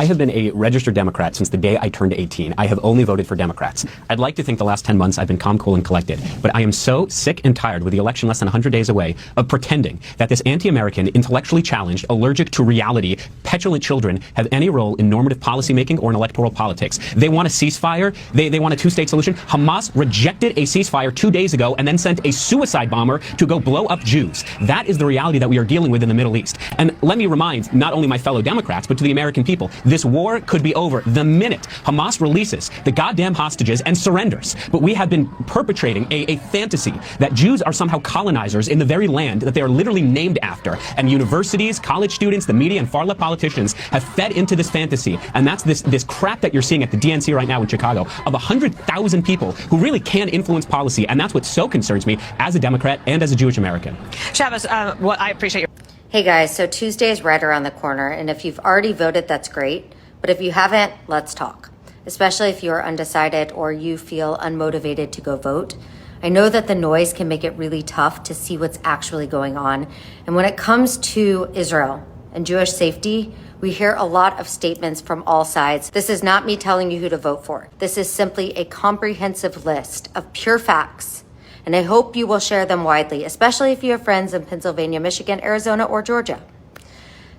I have been a registered Democrat since the day I turned 18. I have only voted for Democrats. I'd like to think the last 10 months I've been calm, cool, and collected. But I am so sick and tired with the election less than 100 days away of pretending that this anti-American, intellectually challenged, allergic to reality, petulant children have any role in normative policymaking or in electoral politics. They want a ceasefire. They want a two-state solution. Hamas rejected a ceasefire 2 days ago and then sent a suicide bomber to go blow up Jews. That is the reality that we are dealing with in the Middle East. And let me remind not only my fellow Democrats, but to the American people, this war could be over the minute Hamas releases the goddamn hostages and surrenders. But we have been perpetrating a fantasy that Jews are somehow colonizers in the very land that they are literally named after. And universities, college students, the media, and far-left politicians have fed into this fantasy. And that's this crap that you're seeing at the DNC right now in Chicago of 100,000 people who really can influence policy. And that's what so concerns me as a Democrat and as a Jewish American. Shabbos, I appreciate your... Hey guys, so Tuesday is right around the corner, and if you've already voted, that's great. But if you haven't, let's talk, especially if you're undecided or you feel unmotivated to go vote. I know that the noise can make it really tough to see what's actually going on. And when it comes to Israel and Jewish safety, we hear a lot of statements from all sides. This is not me telling you who to vote for. This is simply a comprehensive list of pure facts. And I hope you will share them widely, especially if you have friends in Pennsylvania, Michigan, Arizona, or Georgia.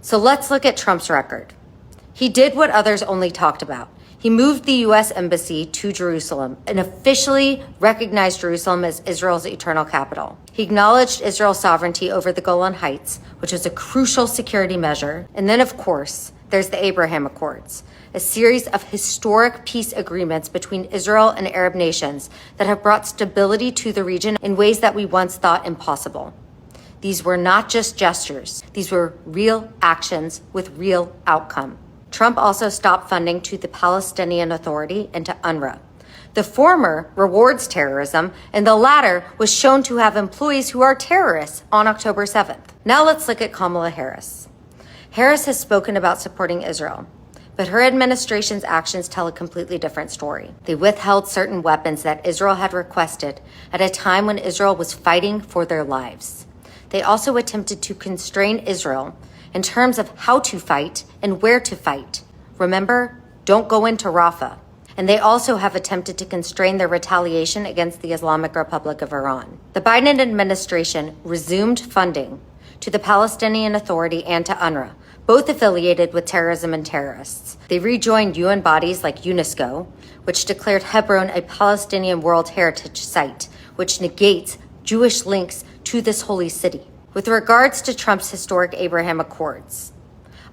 So let's look at Trump's record. He did what others only talked about. He moved the U.S. Embassy to Jerusalem and officially recognized Jerusalem as Israel's eternal capital. He acknowledged Israel's sovereignty over the Golan Heights, which is a crucial security measure. And then, of course, there's the Abraham Accords, a series of historic peace agreements between Israel and Arab nations that have brought stability to the region in ways that we once thought impossible. These were not just gestures. These were real actions with real outcome. Trump also stopped funding to the Palestinian Authority and to UNRWA. The former rewards terrorism, and the latter was shown to have employees who are terrorists on October 7th. Now let's look at Kamala Harris. Harris has spoken about supporting Israel, but her administration's actions tell a completely different story. They withheld certain weapons that Israel had requested at a time when Israel was fighting for their lives. They also attempted to constrain Israel in terms of how to fight and where to fight. Remember, don't go into Rafah. And they also have attempted to constrain their retaliation against the Islamic Republic of Iran. The Biden administration resumed funding to the Palestinian Authority and to UNRWA, both affiliated with terrorism and terrorists. They rejoined UN bodies like UNESCO, which declared Hebron a Palestinian World Heritage Site, which negates Jewish links to this holy city. With regards to Trump's historic Abraham Accords,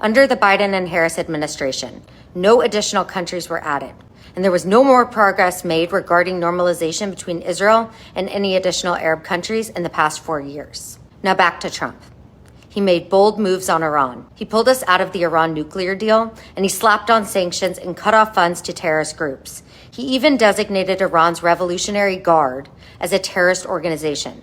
under the Biden and Harris administration, no additional countries were added, and there was no more progress made regarding normalization between Israel and any additional Arab countries in the past 4 years. Now back to Trump. He made bold moves on Iran. He pulled us out of the Iran nuclear deal, and he slapped on sanctions and cut off funds to terrorist groups. He even designated Iran's Revolutionary Guard as a terrorist organization.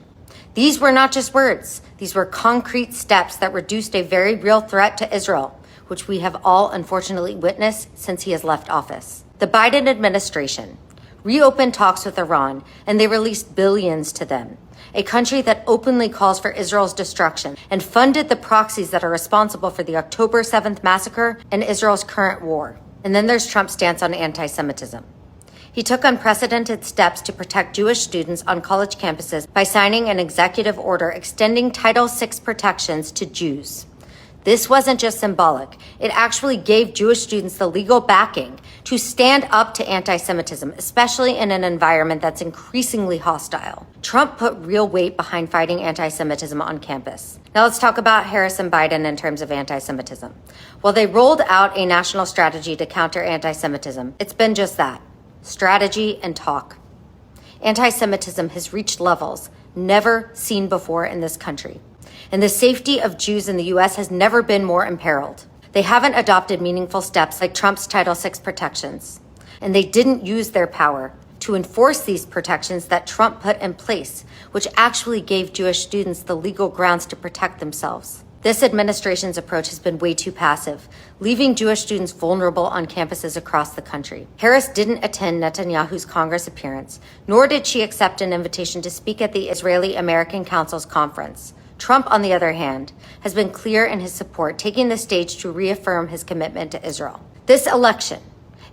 These were not just words. These were concrete steps that reduced a very real threat to Israel, which we have all unfortunately witnessed since he has left office. The Biden administration reopened talks with Iran, and they released billions to them, a country that openly calls for Israel's destruction and funded the proxies that are responsible for the October 7th massacre and Israel's current war. And then there's Trump's stance on anti-Semitism. He took unprecedented steps to protect Jewish students on college campuses by signing an executive order extending Title VI protections to Jews. This wasn't just symbolic. It actually gave Jewish students the legal backing to stand up to anti-Semitism, especially in an environment that's increasingly hostile. Trump put real weight behind fighting anti-Semitism on campus. Now let's talk about Harris and Biden in terms of anti-Semitism. While they rolled out a national strategy to counter anti-Semitism, it's been just that. Strategy and talk. Anti-Semitism has reached levels never seen before in this country, and the safety of Jews in the U.S. has never been more imperiled. They haven't adopted meaningful steps like Trump's Title VI protections, and they didn't use their power to enforce these protections that Trump put in place, which actually gave Jewish students the legal grounds to protect themselves. This administration's approach has been way too passive, leaving Jewish students vulnerable on campuses across the country. Harris didn't attend Netanyahu's Congress appearance, nor did she accept an invitation to speak at the Israeli-American Council's conference. Trump, on the other hand, has been clear in his support, taking the stage to reaffirm his commitment to Israel. This election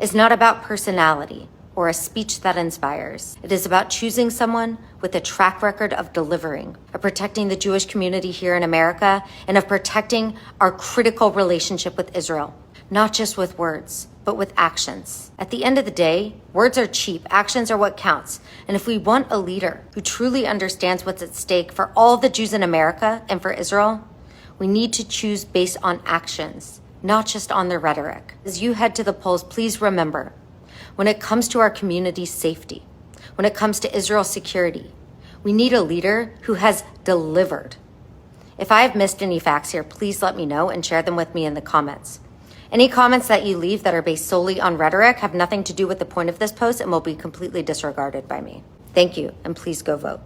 is not about personality or a speech that inspires. It is about choosing someone with a track record of delivering, of protecting the Jewish community here in America, and of protecting our critical relationship with Israel, not just with words, but with actions. At the end of the day, words are cheap, actions are what counts. And if we want a leader who truly understands what's at stake for all the Jews in America and for Israel, we need to choose based on actions, not just on their rhetoric. As you head to the polls, please remember, when it comes to our community's safety, when it comes to Israel's security, we need a leader who has delivered. If I have missed any facts here, please let me know and share them with me in the comments. Any comments that you leave that are based solely on rhetoric have nothing to do with the point of this post and will be completely disregarded by me. Thank you, and please go vote.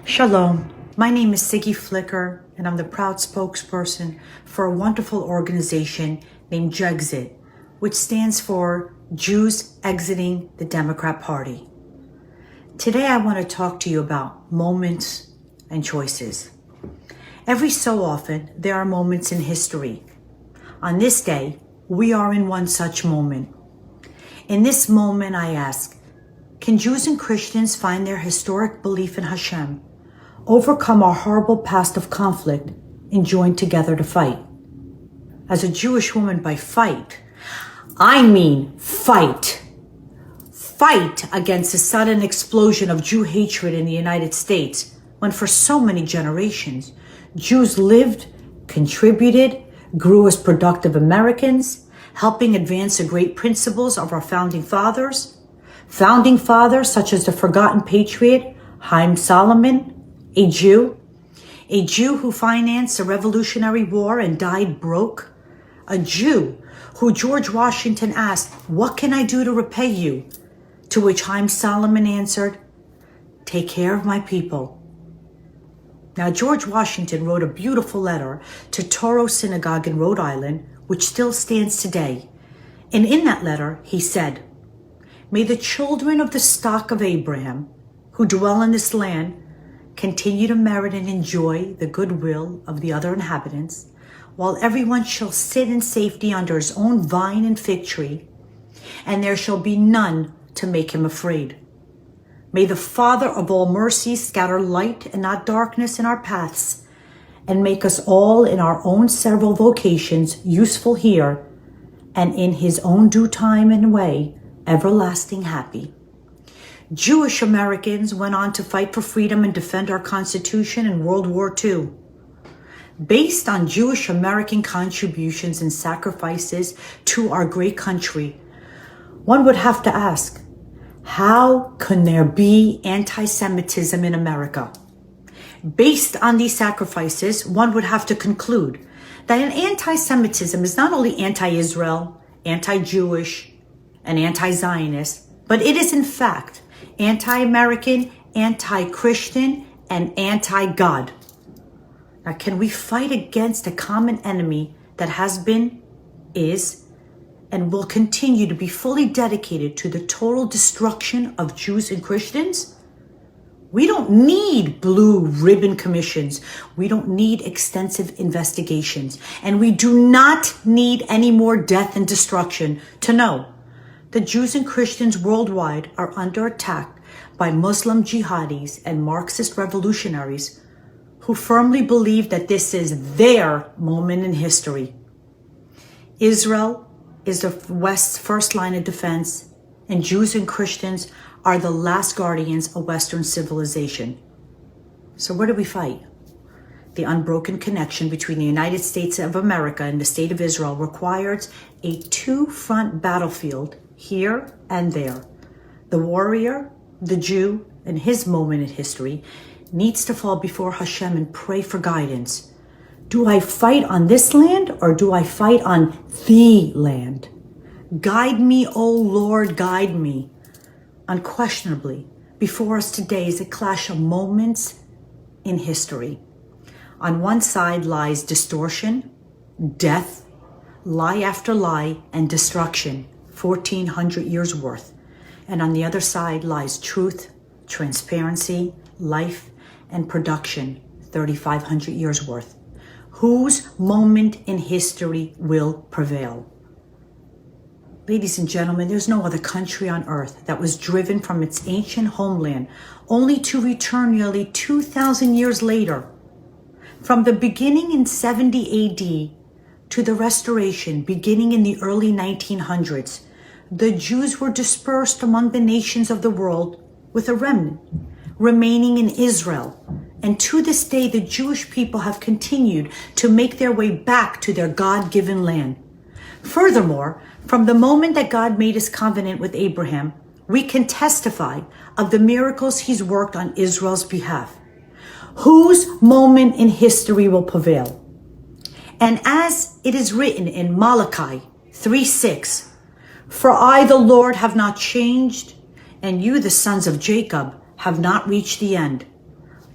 Shalom. My name is Siggy Flicker, and I'm the proud spokesperson for a wonderful organization named Jexit, which stands for Jews Exiting the Democrat Party. Today I want to talk to you about moments and choices. Every so often, there are moments in history. On this day, we are in one such moment. In this moment, I ask, can Jews and Christians find their historic belief in Hashem, overcome our horrible past of conflict, and join together to fight? As a Jewish woman, by fight, I mean fight. Fight against the sudden explosion of Jew hatred in the United States, when for so many generations, Jews lived, contributed, grew as productive Americans, helping advance the great principles of our founding fathers such as the forgotten patriot, Haim Solomon, a Jew who financed the Revolutionary War and died broke, a Jew who George Washington asked, "What can I do to repay you?" To which Haim Solomon answered, "Take care of my people." Now, George Washington wrote a beautiful letter to Touro Synagogue in Rhode Island, which still stands today. And in that letter, he said, "May the children of the stock of Abraham, who dwell in this land, continue to merit and enjoy the goodwill of the other inhabitants, while everyone shall sit in safety under his own vine and fig tree, and there shall be none to make him afraid. May the Father of all mercies scatter light and not darkness in our paths, and make us all in our own several vocations useful here, and in his own due time and way, everlasting happy." Jewish Americans went on to fight for freedom and defend our Constitution in World War II. Based on Jewish American contributions and sacrifices to our great country, one would have to ask, how can there be anti-Semitism in America? Based on these sacrifices, one would have to conclude that an anti-Semitism is not only anti-Israel, anti-Jewish, and anti-Zionist, but it is in fact anti-American, anti-Christian, and anti-God. Now, can we fight against a common enemy that has been, is, and will continue to be fully dedicated to the total destruction of Jews and Christians? We don't need blue ribbon commissions. We don't need extensive investigations. And we do not need any more death and destruction to know that Jews and Christians worldwide are under attack by Muslim jihadis and Marxist revolutionaries who firmly believe that this is their moment in history. Israel is the West's first line of defense, and Jews and Christians are the last guardians of Western civilization. So where do we fight? The unbroken connection between the United States of America and the State of Israel requires a two-front battlefield here and there. The warrior, the Jew, in his moment in history, needs to fall before Hashem and pray for guidance. Do I fight on this land or do I fight on the land? Guide me, O Lord, guide me. Unquestionably, before us today is a clash of moments in history. On one side lies distortion, death, lie after lie, and destruction, 1,400 years worth. And on the other side lies truth, transparency, life, and production, 3,500 years worth. Whose moment in history will prevail? Ladies and gentlemen, there's no other country on earth that was driven from its ancient homeland only to return nearly 2,000 years later. From the beginning in 70 AD to the restoration beginning in the early 1900s, the Jews were dispersed among the nations of the world with a remnant remaining in Israel. And to this day, the Jewish people have continued to make their way back to their God-given land. Furthermore, from the moment that God made his covenant with Abraham, we can testify of the miracles he's worked on Israel's behalf. Whose moment in history will prevail? And as it is written in Malachi 3:6, for I, the Lord, have not changed, and you, the sons of Jacob, have not reached the end.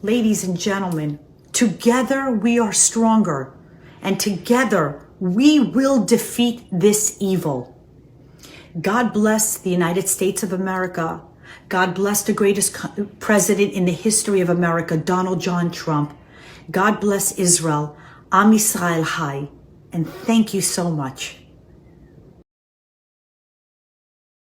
Ladies and gentlemen, together we are stronger, and together we will defeat this evil. God bless the United States of America. God bless the greatest president in the history of America, Donald John Trump. God bless Israel. Am Yisrael Chai. And thank you so much.